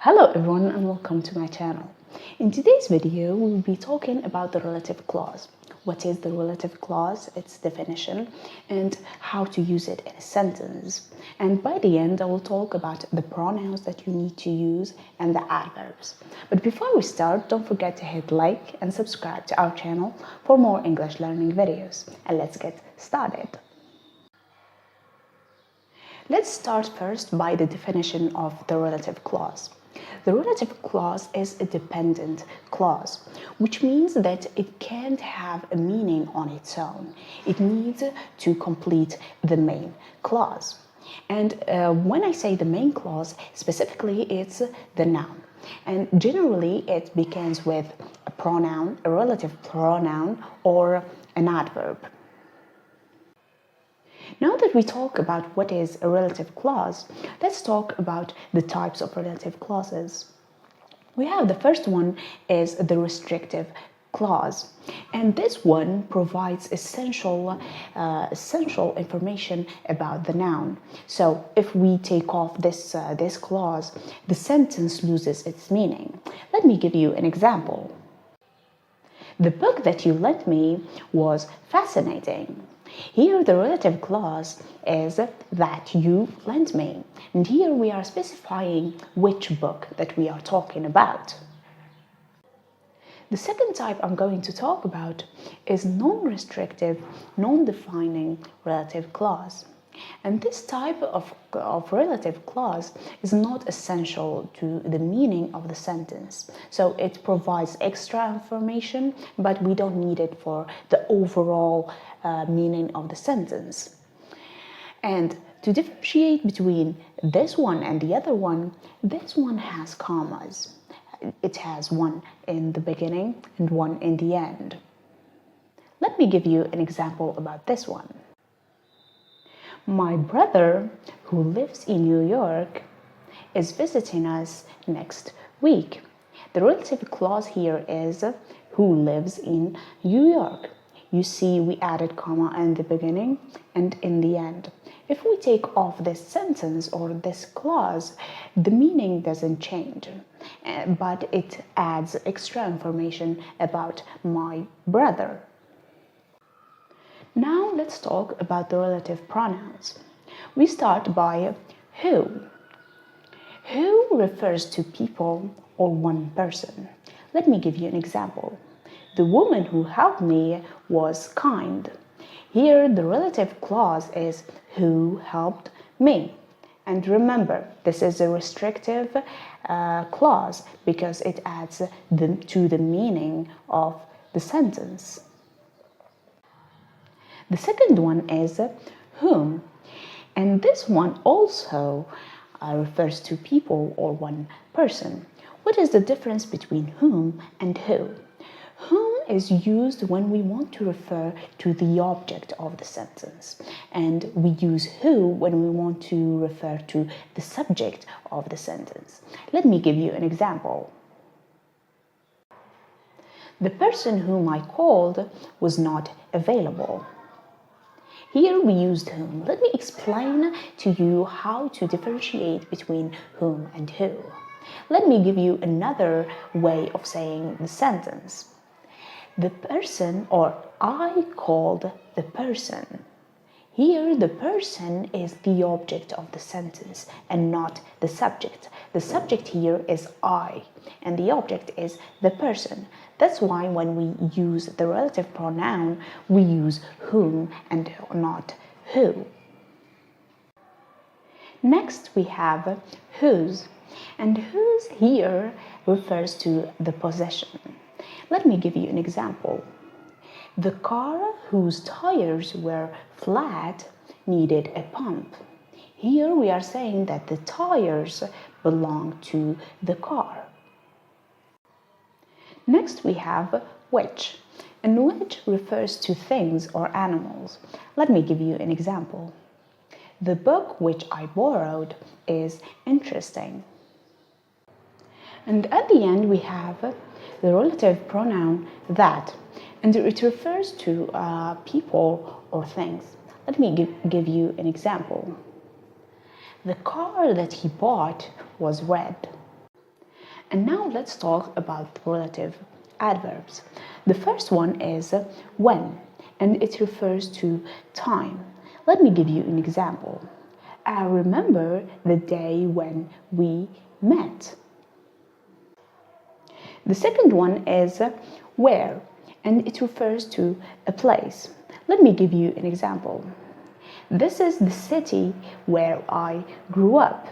Hello everyone and welcome to my channel. In today's video, we will be talking about the relative clause. What is the relative clause, its definition, and how to use it in a sentence. And by the end, I will talk about the pronouns that you need to use and the adverbs. But before we start, don't forget to hit like and subscribe to our channel for more English learning videos. And let's get started. Let's start first by the definition of the relative clause. The relative clause is a dependent clause, which means that it can't have a meaning on its own. It needs to complete the main clause. And when I say the main clause, specifically it's the noun. And generally it begins with a pronoun, a relative pronoun, or an adverb. Now that we talk about what is a relative clause, let's talk about the types of relative clauses. We have the first one is the restrictive clause, and this one provides essential information about the noun. So if we take off this clause, the sentence loses its meaning. Let me give you an example. The book that you lent me was fascinating. Here the relative clause is that you lent me, and here we are specifying which book that we are talking about. The second type I'm going to talk about is non-restrictive, non-defining relative clause. And this type of relative clause is not essential to the meaning of the sentence. So it provides extra information, but we don't need it for the overall meaning of the sentence. And to differentiate between this one and the other one, this one has commas. It has one in the beginning and one in the end. Let me give you an example about this one. My brother, who lives in New York, is visiting us next week. The relative clause here is who lives in New York. You see, we added comma in the beginning and in the end. If we take off this sentence or this clause, the meaning doesn't change, but it adds extra information about my brother. Now let's talk about the relative pronouns. We start by who. Who refers to people or one person. Let me give you an example. The woman who helped me was kind. Here the relative clause is who helped me. And remember, this is a restrictive clause because it adds to the meaning of the sentence. The second one is whom, and this one also refers to people or one person. What is the difference between whom and who? Whom is used when we want to refer to the object of the sentence, and we use who when we want to refer to the subject of the sentence. Let me give you an example. The person whom I called was not available. Here we used whom. Let me explain to you how to differentiate between whom and who. Let me give you another way of saying the sentence. The person, or I called the person. Here the person is the object of the sentence and not the subject. The subject here is I and the object is the person. That's why when we use the relative pronoun, we use whom and not who. Next we have whose, and whose here refers to the possession. Let me give you an example. The car whose tires were flat needed a pump. Here we are saying that the tires belong to the car. Next we have which, and which refers to things or animals. Let me give you an example. The book which I borrowed is interesting. And at the end we have the relative pronoun that, and it refers to people or things. Let me give you an example. The car that he bought was red. And now let's talk about the relative adverbs. The first one is when, and it refers to time. Let me give you an example. I remember the day when we met. The second one is where, and it refers to a place. Let me give you an example. This is the city where I grew up.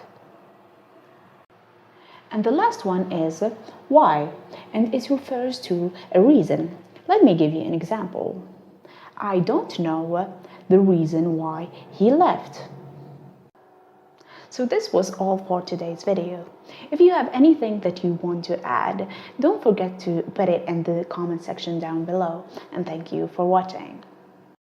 And the last one is why, and it refers to a reason. Let me give you an example. I don't know the reason why he left. So this was all for today's video. If you have anything that you want to add, don't forget to put it in the comment section down below. And thank you for watching.